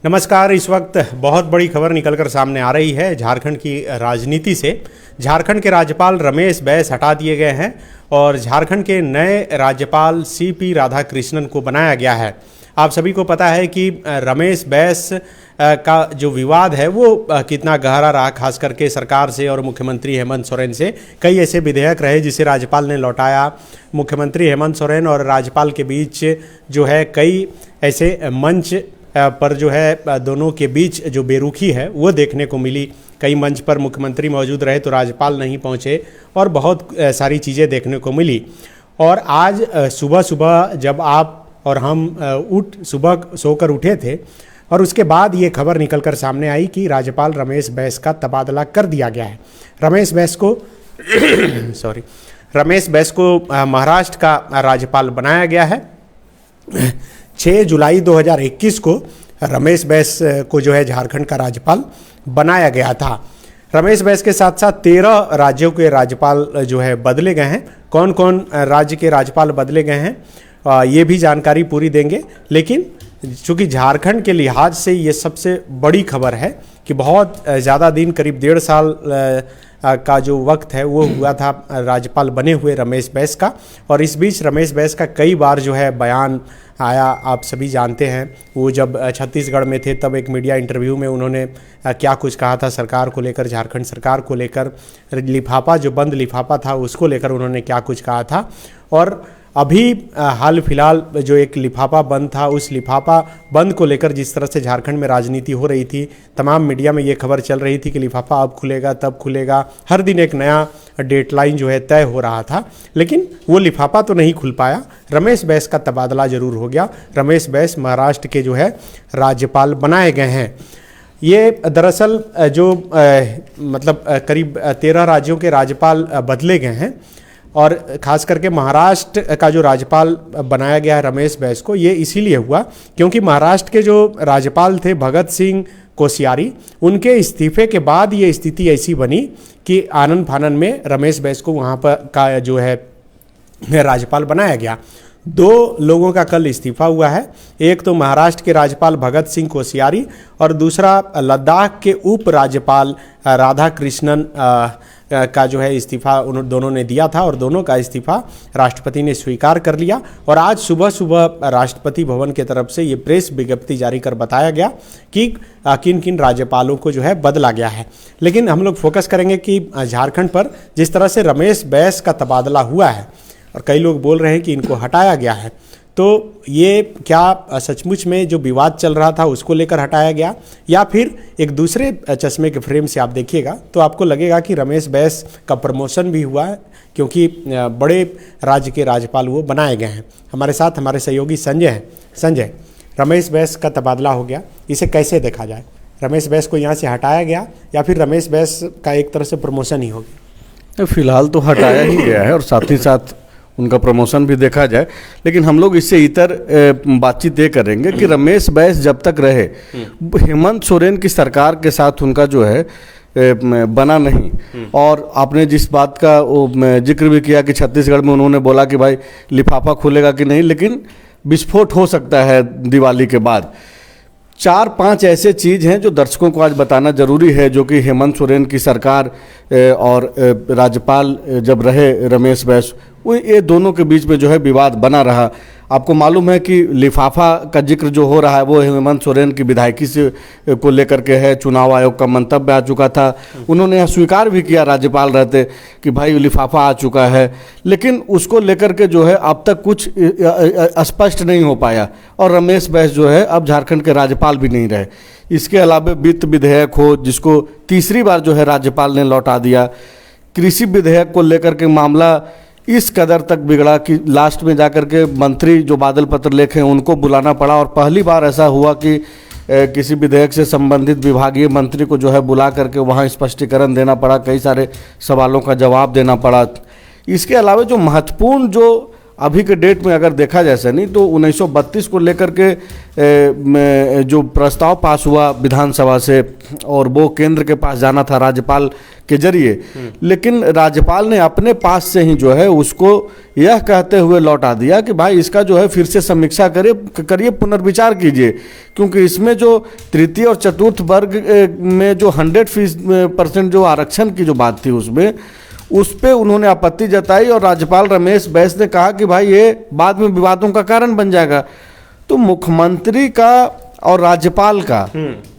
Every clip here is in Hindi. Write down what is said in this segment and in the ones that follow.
नमस्कार। इस वक्त बहुत बड़ी खबर निकलकर सामने आ रही है झारखंड की राजनीति से। झारखंड के राज्यपाल रमेश बैस हटा दिए गए हैं और झारखंड के नए राज्यपाल सीपी राधाकृष्णन को बनाया गया है। आप सभी को पता है कि रमेश बैस का जो विवाद है वो कितना गहरा रहा, खास करके सरकार से और मुख्यमंत्री हेमंत सोरेन से। कई ऐसे विधेयक रहे जिसे राज्यपाल ने लौटाया। मुख्यमंत्री हेमंत सोरेन और राज्यपाल के बीच जो है कई ऐसे मंच पर जो है दोनों के बीच जो बेरुखी है वो देखने को मिली। कई मंच पर मुख्यमंत्री मौजूद रहे तो राज्यपाल नहीं पहुंचे और बहुत सारी चीज़ें देखने को मिली। और आज सुबह सुबह जब आप और हम सुबह सोकर उठे थे और उसके बाद ये खबर निकलकर सामने आई कि राज्यपाल रमेश बैस का तबादला कर दिया गया है। रमेश बैस को महाराष्ट्र का राज्यपाल बनाया गया है। 6 जुलाई 2021 को रमेश बैस को जो है झारखंड का राज्यपाल बनाया गया था। रमेश बैस के साथ साथ 13 राज्यों के राज्यपाल जो है बदले गए हैं। कौन कौन राज्य के राज्यपाल बदले गए हैं ये भी जानकारी पूरी देंगे, लेकिन चूँकि झारखंड के लिहाज से ये सबसे बड़ी खबर है कि बहुत ज़्यादा दिन, करीब 1.5 साल का जो वक्त है वो हुआ था राज्यपाल बने हुए रमेश बैस का। और इस बीच रमेश बैस का कई बार जो है बयान आया। आप सभी जानते हैं वो जब छत्तीसगढ़ में थे तब एक मीडिया इंटरव्यू में उन्होंने क्या कुछ कहा था सरकार को लेकर, झारखंड सरकार को लेकर। लिफाफा जो बंद लिफाफा था उसको लेकर उन्होंने क्या कुछ कहा था। और अभी हाल फिलहाल जो एक लिफाफा बंद था, उस लिफाफा बंद को लेकर जिस तरह से झारखंड में राजनीति हो रही थी, तमाम मीडिया में ये खबर चल रही थी कि लिफाफा अब खुलेगा तब खुलेगा। हर दिन एक नया डेडलाइन जो है तय हो रहा था, लेकिन वो लिफाफा तो नहीं खुल पाया। रमेश बैस का तबादला जरूर हो गया। रमेश बैस महाराष्ट्र के जो है राज्यपाल बनाए गए हैं। ये दरअसल जो करीब 13 राज्यों के राज्यपाल बदले गए हैं और ख़ास करके महाराष्ट्र का जो राज्यपाल बनाया गया है रमेश बैस को, ये इसीलिए हुआ क्योंकि महाराष्ट्र के जो राज्यपाल थे भगत सिंह कोश्यारी, उनके इस्तीफे के बाद ये स्थिति ऐसी बनी कि आनन फानन में रमेश बैस को वहाँ पर का जो है राज्यपाल बनाया गया। 2 लोगों का कल इस्तीफा हुआ है। एक तो महाराष्ट्र के राज्यपाल भगत सिंह कोश्यारी और दूसरा लद्दाख के उप राज्यपाल राधाकृष्णन का जो है इस्तीफा उन दोनों ने दिया था और दोनों का इस्तीफा राष्ट्रपति ने स्वीकार कर लिया। और आज सुबह सुबह राष्ट्रपति भवन की तरफ से ये प्रेस विज्ञप्ति जारी कर बताया गया कि किन किन राज्यपालों को जो है बदला गया है। लेकिन हम लोग फोकस करेंगे कि झारखंड पर जिस तरह से रमेश बैस का तबादला हुआ है और कई लोग बोल रहे हैं कि इनको हटाया गया है, तो ये क्या सचमुच में जो विवाद चल रहा था उसको लेकर हटाया गया या फिर एक दूसरे चश्मे के फ्रेम से आप देखिएगा तो आपको लगेगा कि रमेश बैस का प्रमोशन भी हुआ है क्योंकि बड़े राज्य के राज्यपाल वो बनाए गए हैं। हमारे साथ हमारे सहयोगी संजय हैं। संजय, रमेश बैस का तबादला हो गया, इसे कैसे देखा जाए? रमेश बैस को यहाँ से हटाया गया या फिर रमेश बैस का एक तरह से प्रमोशन ही हो गया? फिलहाल तो हटाया ही गया है और साथ ही साथ उनका प्रमोशन भी देखा जाए, लेकिन हम लोग इससे इतर बातचीत ये करेंगे कि रमेश बैस जब तक रहे हेमंत सोरेन की सरकार के साथ उनका जो है बना नहीं। और आपने जिस बात का जिक्र भी किया कि छत्तीसगढ़ में उन्होंने बोला कि भाई लिफाफा खुलेगा कि नहीं, लेकिन विस्फोट हो सकता है दिवाली के बाद। 4-5 ऐसे चीज़ हैं जो दर्शकों को आज बताना जरूरी है, जो कि हेमंत सोरेन की सरकार और राज्यपाल जब रहे रमेश बैस, ये दोनों के बीच में जो है विवाद बना रहा। आपको मालूम है कि लिफाफा का जिक्र जो हो रहा है वो हेमंत सोरेन की विधायकी से को लेकर के है। चुनाव आयोग का मंतव्य आ चुका था, उन्होंने यह स्वीकार भी किया राज्यपाल रहते कि भाई लिफाफा आ चुका है, लेकिन उसको लेकर के जो है अब तक कुछ स्पष्ट नहीं हो पाया और रमेश बैस जो है अब झारखंड के राज्यपाल भी नहीं रहे। इसके अलावा वित्त विधेयक हो जिसको तीसरी बार जो है राज्यपाल ने लौटा दिया। कृषि विधेयक को लेकर के मामला इस कदर तक बिगड़ा कि लास्ट में जाकर के मंत्री जो बादल पत्र लेखे हैं उनको बुलाना पड़ा और पहली बार ऐसा हुआ कि किसी विधेयक से संबंधित विभागीय मंत्री को जो है बुला करके वहाँ स्पष्टीकरण देना पड़ा, कई सारे सवालों का जवाब देना पड़ा। इसके अलावा जो महत्वपूर्ण जो अभी के डेट में अगर देखा जाए नहीं तो 1932 को लेकर के जो प्रस्ताव पास हुआ विधानसभा से और वो केंद्र के पास जाना था, राज्यपाल के जरिए, लेकिन राज्यपाल ने अपने पास से ही जो है उसको यह कहते हुए लौटा दिया कि भाई इसका जो है फिर से समीक्षा करिए, पुनर्विचार कीजिए, क्योंकि इसमें जो तृतीय और चतुर्थ वर्ग में जो 100% जो आरक्षण की जो बात थी उसमें उस पे उन्होंने आपत्ति जताई और राज्यपाल रमेश बैस ने कहा कि भाई ये बाद में विवादों का कारण बन जाएगा। तो मुख्यमंत्री का और राज्यपाल का,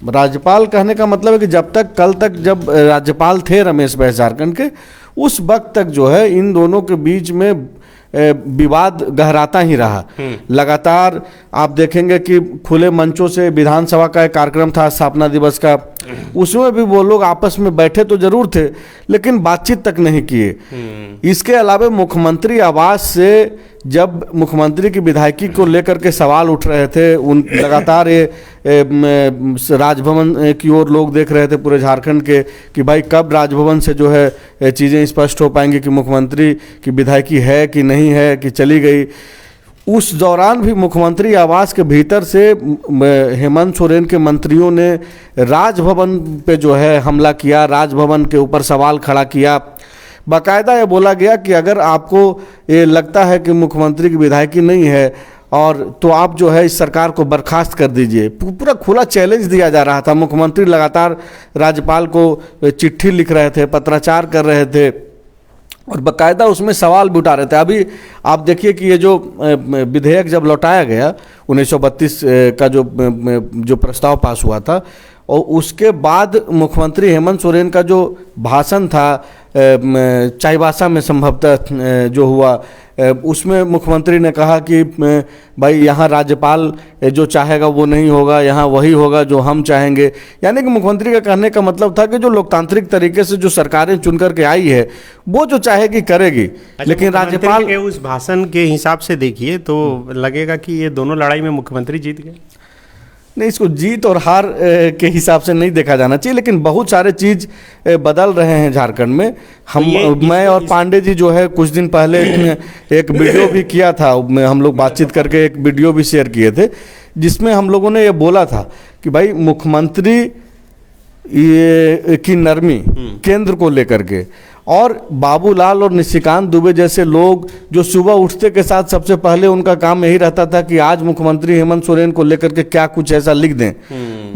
राज्यपाल कहने का मतलब है कि जब तक कल तक जब राज्यपाल थे रमेश बैस झारखंड के, उस वक्त तक जो है इन दोनों के बीच में विवाद गहराता ही रहा। लगातार आप देखेंगे कि खुले मंचों से विधानसभा का एक कार्यक्रम था स्थापना दिवस का, उसमें भी वो लोग आपस में बैठे तो जरूर थे लेकिन बातचीत तक नहीं किए। इसके अलावा मुख्यमंत्री आवास से जब मुख्यमंत्री की विधायकी को लेकर के सवाल उठ रहे थे, उन लगातार ये राजभवन की ओर लोग देख रहे थे पूरे झारखंड के कि भाई कब राजभवन से जो है चीज़ें स्पष्ट हो पाएंगी कि मुख्यमंत्री की विधायकी है कि नहीं है कि चली गई। उस दौरान भी मुख्यमंत्री आवास के भीतर से हेमंत सोरेन के मंत्रियों ने राजभवन पे जो है हमला किया, राजभवन के ऊपर सवाल खड़ा किया। बाकायदा ये बोला गया कि अगर आपको ये लगता है कि मुख्यमंत्री की विधायकी नहीं है और तो आप जो है इस सरकार को बर्खास्त कर दीजिए। पूरा खुला चैलेंज दिया जा रहा था। मुख्यमंत्री लगातार राज्यपाल को चिट्ठी लिख रहे थे, पत्राचार कर रहे थे और बाकायदा उसमें सवाल भी उठा रहे थे। अभी आप देखिए कि ये जो विधेयक जब लौटाया गया 1932 का जो प्रस्ताव पास हुआ था और उसके बाद मुख्यमंत्री हेमंत सोरेन का जो भाषण था चाईबासा में संभवतः जो हुआ, उसमें मुख्यमंत्री ने कहा कि भाई यहाँ राज्यपाल जो चाहेगा वो नहीं होगा, यहाँ वही होगा जो हम चाहेंगे। यानी कि मुख्यमंत्री का कहने का मतलब था कि जो लोकतांत्रिक तरीके से जो सरकारें चुन करके आई है वो जो चाहेगी करेगी। लेकिन राज्यपाल के उस भाषण के हिसाब से देखिए तो लगेगा कि ये दोनों लड़ाई में मुख्यमंत्री जीत गए। नहीं, इसको जीत और हार के हिसाब से नहीं देखा जाना चाहिए, लेकिन बहुत सारे चीज बदल रहे हैं झारखंड में। मैं और पांडे जी जो है कुछ दिन पहले एक वीडियो भी किया था, हम लोग बातचीत करके एक वीडियो भी शेयर किए थे जिसमें हम लोगों ने ये बोला था कि भाई मुख्यमंत्री ये की नरमी केंद्र को लेकर के और बाबूलाल और निशिकांत दुबे जैसे लोग जो सुबह उठते के साथ सबसे पहले उनका काम यही रहता था कि आज मुख्यमंत्री हेमंत सोरेन को लेकर के क्या कुछ ऐसा लिख दें,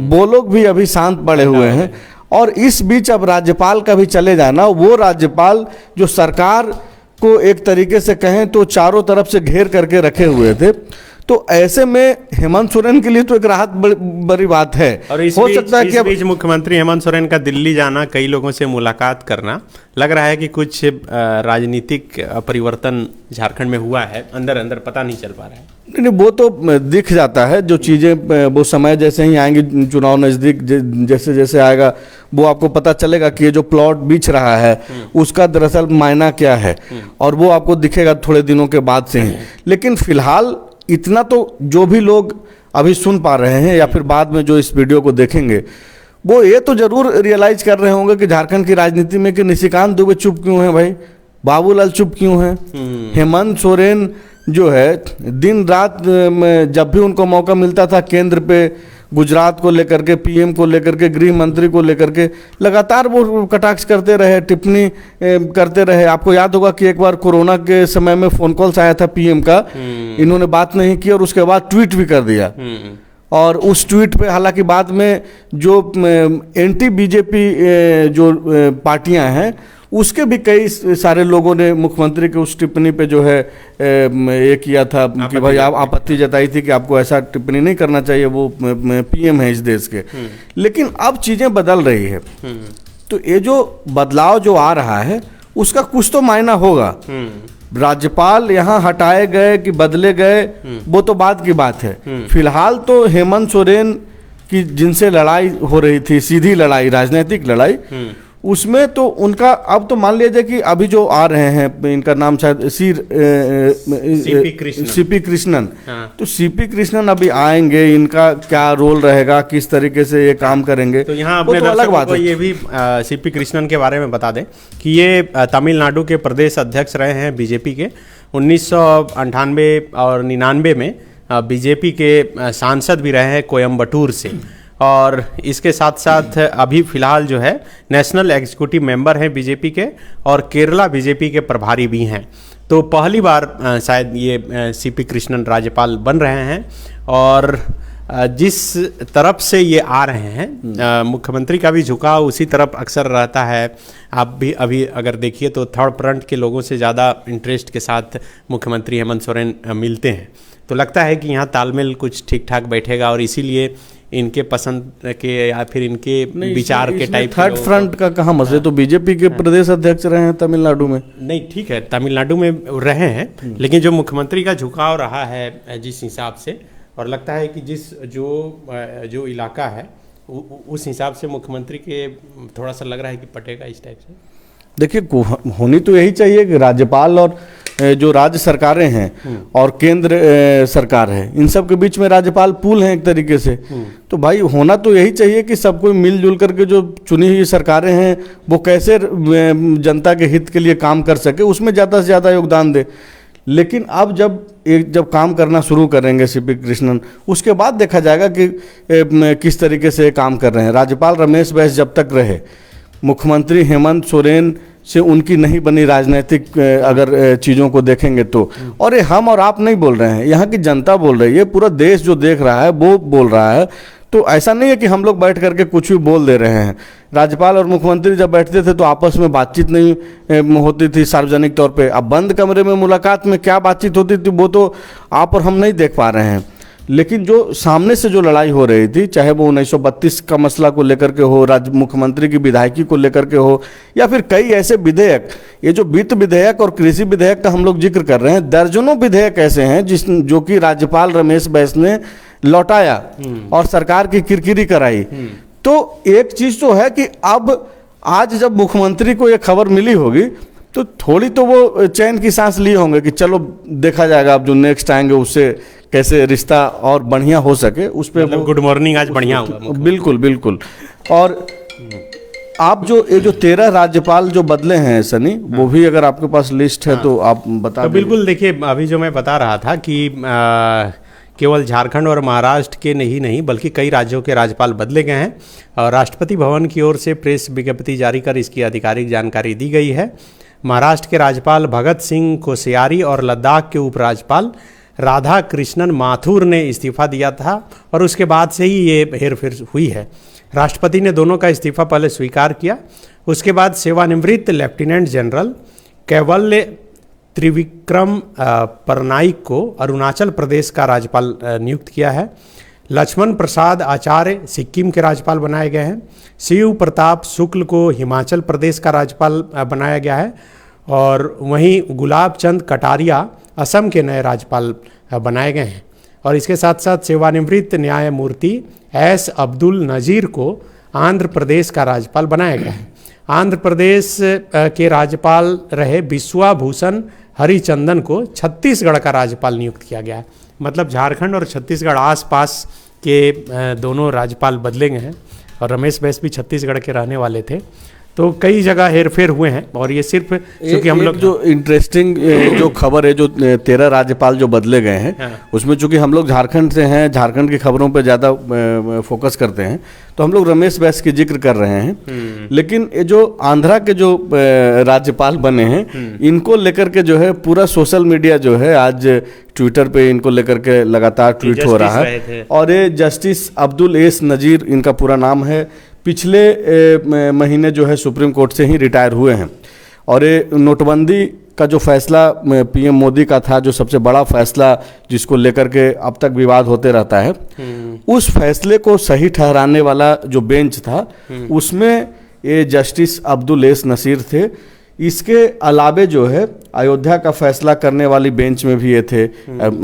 वो लोग भी अभी शांत पड़े हुए हैं। और इस बीच अब राज्यपाल का भी चले जाना, वो राज्यपाल जो सरकार को एक तरीके से कहें तो चारों तरफ से घेर करके रखे हुए थे, तो ऐसे में हेमंत सोरेन के लिए तो एक राहत बड़ी बात है। और इस बीच मुख्यमंत्री हेमंत सोरेन का दिल्ली जाना, कई लोगों से मुलाकात करना, लग रहा है कि कुछ राजनीतिक परिवर्तन झारखंड में हुआ है, अंदर अंदर पता नहीं चल पा रहा है। नहीं, वो तो दिख जाता है। जो चीज़ें वो समय जैसे ही आएंगी, चुनाव नज़दीक जैसे जैसे आएगा वो आपको पता चलेगा कि ये जो प्लॉट बिछ रहा है उसका दरअसल मायना क्या है, और वो आपको दिखेगा थोड़े दिनों के बाद से ही। लेकिन फिलहाल इतना तो जो भी लोग अभी सुन पा रहे हैं या फिर बाद में जो इस वीडियो को देखेंगे वो ये तो जरूर रियलाइज कर रहे होंगे कि झारखंड की राजनीति में कि निशिकांत दुबे चुप क्यों हैं भाई, बाबूलाल चुप क्यों हैं, हेमंत सोरेन जो है दिन रात में जब भी उनको मौका मिलता था केंद्र पे गुजरात को लेकर के, पीएम को लेकर के, गृह मंत्री को लेकर के लगातार वो कटाक्ष करते रहे, टिप्पणी करते रहे। आपको याद होगा कि एक बार कोरोना के समय में फोन कॉल्स आया था पीएम का, इन्होंने बात नहीं की और उसके बाद ट्वीट भी कर दिया। और उस ट्वीट पे हालांकि बाद में जो एंटी बीजेपी जो पार्टियां हैं उसके भी कई सारे लोगों ने मुख्यमंत्री के उस टिप्पणी पे जो है ये किया था कि भाई आप आपत्ति जताई थी कि आपको ऐसा टिप्पणी नहीं करना चाहिए, वो पीएम है इस देश के। लेकिन अब चीज़ें बदल रही है, तो ये जो बदलाव जो आ रहा है उसका कुछ तो मायना होगा। राज्यपाल यहाँ हटाए गए कि बदले गए वो तो बाद की बात है। फिलहाल तो हेमंत सोरेन की जिनसे लड़ाई हो रही थी, सीधी लड़ाई, राजनीतिक लड़ाई, उसमें तो उनका अब तो मान लीजिए कि अभी जो आ रहे हैं, इनका नाम शायद सीपी कृष्णन, तो सीपी कृष्णन अभी आएंगे, इनका क्या रोल रहेगा, किस तरीके से ये काम करेंगे, तो यहाँ अपने दर्शकों को ये भी सीपी कृष्णन के बारे में बता दें कि ये तमिलनाडु के प्रदेश अध्यक्ष रहे हैं बीजेपी के। 1998 और 99 में बीजेपी के सांसद भी रहे हैं कोयम्बटूर से, और इसके साथ साथ अभी फिलहाल जो है नेशनल एग्जीक्यूटिव मेंबर हैं बीजेपी के और केरला बीजेपी के प्रभारी भी हैं। तो पहली बार शायद ये सीपी कृष्णन राज्यपाल बन रहे हैं और जिस तरफ से ये आ रहे हैं मुख्यमंत्री का भी झुकाव उसी तरफ अक्सर रहता है। आप भी अभी अगर देखिए तो थर्ड फ्रंट के लोगों से ज़्यादा इंटरेस्ट के साथ मुख्यमंत्री हेमंत सोरेन मिलते हैं। तो लगता है कि यहाँ तालमेल कुछ ठीक ठाक बैठेगा और इसीलिए इनके पसंद के या फिर इनके विचार के टाइप। थर्ड फ्रंट का कहाँ मसले, तो बीजेपी के प्रदेश अध्यक्ष रहे हैं तमिलनाडु में। नहीं ठीक है, तमिलनाडु में रहे हैं, लेकिन जो मुख्यमंत्री का झुकाव रहा है जिस हिसाब से, और लगता है कि जो इलाका है उस हिसाब से मुख्यमंत्री के थोड़ा सा लग रहा है कि पटेगा इस टाइप से। देखिए होनी तो यही चाहिए कि राज्यपाल और जो राज्य सरकारें हैं और केंद्र सरकार है, इन सब के बीच में राज्यपाल पुल हैं एक तरीके से। तो भाई होना तो यही चाहिए कि सब कोई मिलजुल करके जो चुनी हुई सरकारें हैं वो कैसे जनता के हित के लिए काम कर सके, उसमें ज़्यादा से ज़्यादा योगदान दे। लेकिन अब जब काम करना शुरू करेंगे सीपी कृष्णन, उसके बाद देखा जाएगा कि किस तरीके से काम कर रहे हैं। राज्यपाल रमेश बैस जब तक रहे, मुख्यमंत्री हेमंत सोरेन से उनकी नहीं बनी राजनीतिक अगर चीज़ों को देखेंगे तो, और ये हम और आप नहीं बोल रहे हैं, यहाँ की जनता बोल रही है, पूरा देश जो देख रहा है वो बोल रहा है। तो ऐसा नहीं है कि हम लोग बैठ करके कुछ भी बोल दे रहे हैं। राज्यपाल और मुख्यमंत्री जब बैठते थे तो आपस में बातचीत नहीं होती थी सार्वजनिक तौर पे। अब बंद कमरे में मुलाकात में क्या बातचीत होती थी वो तो आप और हम नहीं देख पा रहे हैं। लेकिन जो सामने से जो लड़ाई हो रही थी, चाहे वो 1932 का मसला को लेकर के हो, राज्य मुख्यमंत्री की विधायकी को लेकर के हो, या फिर कई ऐसे विधेयक, ये जो वित्त विधेयक और कृषि विधेयक का हम लोग जिक्र कर रहे हैं, दर्जनों विधेयक ऐसे हैं जो कि राज्यपाल रमेश बैस ने लौटाया और सरकार की किरकिरी कराई। तो एक चीज तो है कि अब आज जब मुख्यमंत्री को ये खबर मिली होगी तो थोड़ी तो वो चैन की सांस लिए होंगे कि चलो देखा जाएगा अब जो नेक्स्ट आएंगे उससे कैसे रिश्ता और बढ़िया हो सके, उस पर मतलब गुड मॉर्निंग आज बढ़िया होगा। बिल्कुल बिल्कुल। और आप ये जो 13 राज्यपाल जो बदले हैं सनी, वो भी अगर आपके पास लिस्ट है तो आप बता। तो बिल्कुल देखिए, अभी जो मैं बता रहा था कि केवल झारखंड और महाराष्ट्र के नहीं बल्कि कई राज्यों के राज्यपाल बदले गए हैं और राष्ट्रपति भवन की ओर से प्रेस विज्ञप्ति जारी कर इसकी आधिकारिक जानकारी दी गई है। महाराष्ट्र के राज्यपाल भगत सिंह कोश्यारी और लद्दाख के उपराज्यपाल राधा कृष्णन माथुर ने इस्तीफा दिया था और उसके बाद से ही ये हेरफेर हुई है। राष्ट्रपति ने दोनों का इस्तीफा पहले स्वीकार किया, उसके बाद सेवानिवृत्त लेफ्टिनेंट जनरल कैवल्य त्रिविक्रम परनाइक को अरुणाचल प्रदेश का राज्यपाल नियुक्त किया है। लक्ष्मण प्रसाद आचार्य सिक्किम के राज्यपाल बनाए गए हैं। शिव प्रताप शुक्ल को हिमाचल प्रदेश का राज्यपाल बनाया गया है और वहीं गुलाब चंद कटारिया असम के नए राज्यपाल बनाए गए हैं। और इसके साथ साथ सेवानिवृत्त न्यायमूर्ति एस अब्दुल नज़ीर को आंध्र प्रदेश का राज्यपाल बनाया गया है। आंध्र प्रदेश के राज्यपाल रहे बिस्वा भूषण हरिचंदन को छत्तीसगढ़ का राज्यपाल नियुक्त किया गया है। मतलब झारखंड और छत्तीसगढ़ आसपास के दोनों राज्यपाल बदले गए हैं और रमेश बैस भी छत्तीसगढ़ के रहने वाले थे। तो कई जगह हेरफेर हुए हैं और ये सिर्फ क्योंकि हम लोग जो इंटरेस्टिंग जो खबर है, जो 13 राज्यपाल जो बदले गए हैं, हाँ। उसमें चूंकि हम लोग झारखंड से हैं, झारखंड की खबरों पे ज़्यादा फोकस करते हैं, तो हम लोग रमेश बैस की जिक्र कर रहे हैं। लेकिन ये जो आंध्रा के जो राज्यपाल बने हैं, इनको लेकर के जो है पूरा सोशल मीडिया जो है आज ट्विटर पे इनको लेकर के लगातार ट्वीट हो रहा है। और ये जस्टिस अब्दुल एस नज़ीर इनका पूरा नाम है, पिछले महीने जो है सुप्रीम कोर्ट से ही रिटायर हुए हैं। और ये नोटबंदी का जो फैसला पीएम मोदी का था, जो सबसे बड़ा फैसला जिसको लेकर के अब तक विवाद होते रहता है, उस फैसले को सही ठहराने वाला जो बेंच था उसमें ये जस्टिस अब्दुल एस नसीर थे। इसके अलावे जो है अयोध्या का फैसला करने वाली बेंच में भी ये थे,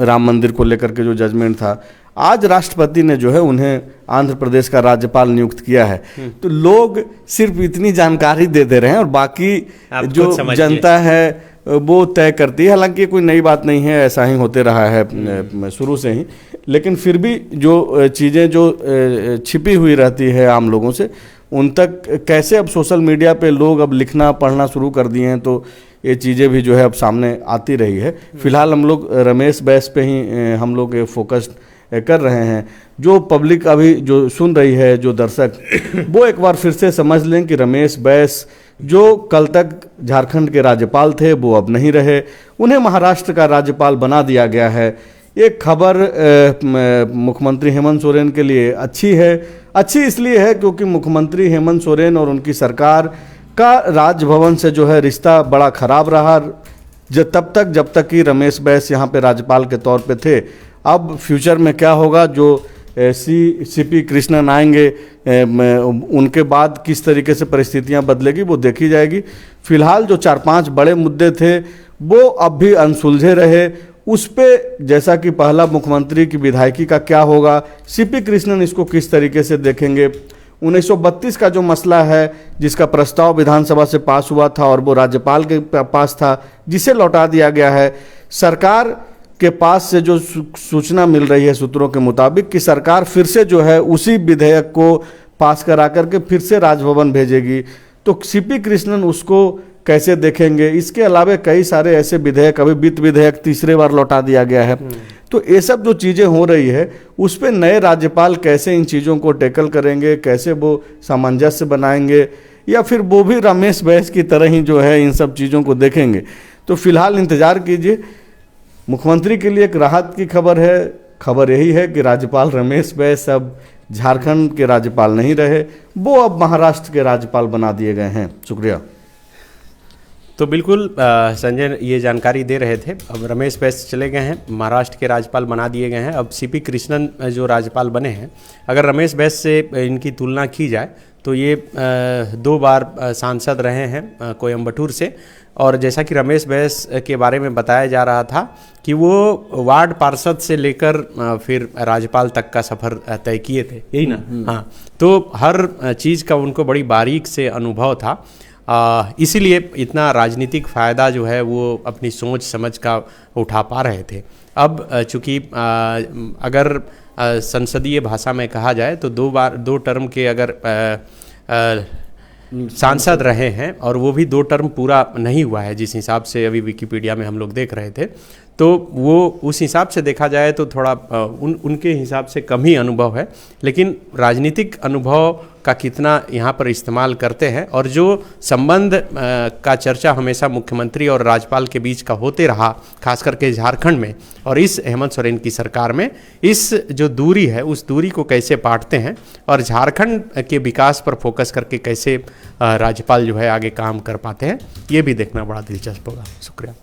राम मंदिर को लेकर के जो जजमेंट था। आज राष्ट्रपति ने जो है उन्हें आंध्र प्रदेश का राज्यपाल नियुक्त किया है। तो लोग सिर्फ इतनी जानकारी दे दे रहे हैं और बाकी जो जनता है वो तय करती है। हालांकि कोई नई बात नहीं है, ऐसा ही होते रहा है शुरू से ही, लेकिन फिर भी जो चीज़ें जो छिपी हुई रहती है आम लोगों से, उन तक कैसे अब सोशल मीडिया पे लोग अब लिखना पढ़ना शुरू कर दिए हैं, तो ये चीज़ें भी जो है अब सामने आती रही है। फिलहाल हम लोग रमेश बैस पे ही हम लोग फोकस कर रहे हैं, जो पब्लिक अभी जो सुन रही है, जो दर्शक, वो एक बार फिर से समझ लें कि रमेश बैस जो कल तक झारखंड के राज्यपाल थे वो अब नहीं रहे, उन्हें महाराष्ट्र का राज्यपाल बना दिया गया है। एक खबर मुख्यमंत्री हेमंत सोरेन के लिए अच्छी है। अच्छी इसलिए है क्योंकि मुख्यमंत्री हेमंत सोरेन और उनकी सरकार का राजभवन से जो है रिश्ता बड़ा खराब रहा तब तक जब तक कि रमेश बैस यहाँ पे राज्यपाल के तौर पे थे। अब फ्यूचर में क्या होगा, जो सीपी कृष्णन आएंगे उनके बाद किस तरीके से परिस्थितियां बदलेगी वो देखी जाएगी। फिलहाल जो 4-5 बड़े मुद्दे थे वो अब भी अनसुलझे रहे। उस पे जैसा कि पहला मुख्यमंत्री की विधायकी का क्या होगा, सीपी कृष्णन इसको किस तरीके से देखेंगे। 1932 का जो मसला है जिसका प्रस्ताव विधानसभा से पास हुआ था और वो राज्यपाल के पास था, जिसे लौटा दिया गया है। सरकार के पास से जो सूचना मिल रही है सूत्रों के मुताबिक कि सरकार फिर से जो है उसी विधेयक को पास करा करके फिर से राजभवन भेजेगी, तो सीपी कृष्णन उसको कैसे देखेंगे। इसके अलावा कई सारे ऐसे विधेयक, अभी वित्त विधेयक तीसरे बार लौटा दिया गया है, तो ये सब जो चीज़ें हो रही है उस पर नए राज्यपाल कैसे इन चीज़ों को टैकल करेंगे, कैसे वो सामंजस्य बनाएंगे, या फिर वो भी रमेश बैस की तरह ही जो है इन सब चीज़ों को देखेंगे। तो फिलहाल इंतजार कीजिए। मुख्यमंत्री के लिए एक राहत की खबर है। खबर यही है कि राज्यपाल रमेश बैस अब झारखंड के राज्यपाल नहीं रहे, वो अब महाराष्ट्र के राज्यपाल बना दिए गए हैं। शुक्रिया। तो बिल्कुल संजय ये जानकारी दे रहे थे। अब रमेश बैस चले गए हैं, महाराष्ट्र के राज्यपाल बना दिए गए हैं। अब सीपी कृष्णन जो राज्यपाल बने हैं, अगर रमेश बैस से इनकी तुलना की जाए तो ये 2 बार सांसद रहे हैं कोयम्बटूर से, और जैसा कि रमेश बैस के बारे में बताया जा रहा था कि वो वार्ड पार्षद से लेकर फिर राज्यपाल तक का सफ़र तय किए थे, यही ना। हाँ, तो हर चीज़ का उनको बड़ी बारीक से अनुभव था, इसीलिए इतना राजनीतिक फ़ायदा जो है वो अपनी सोच समझ का उठा पा रहे थे। अब चूँकि अगर संसदीय भाषा में कहा जाए तो 2 टर्म के अगर सांसद रहे हैं, और वो भी 2 टर्म पूरा नहीं हुआ है जिस हिसाब से अभी विकिपीडिया में हम लोग देख रहे थे, तो वो उस हिसाब से देखा जाए तो थोड़ा उनके हिसाब से कम ही अनुभव है। लेकिन राजनीतिक अनुभव का कितना यहाँ पर इस्तेमाल करते हैं, और जो संबंध का चर्चा हमेशा मुख्यमंत्री और राज्यपाल के बीच का होते रहा, खास करके झारखंड में और इस हेमंत सोरेन की सरकार में, इस जो दूरी है उस दूरी को कैसे पाटते हैं और झारखंड के विकास पर फोकस करके कैसे राज्यपाल जो है आगे काम कर पाते हैं, ये भी देखना बड़ा दिलचस्प होगा। शुक्रिया।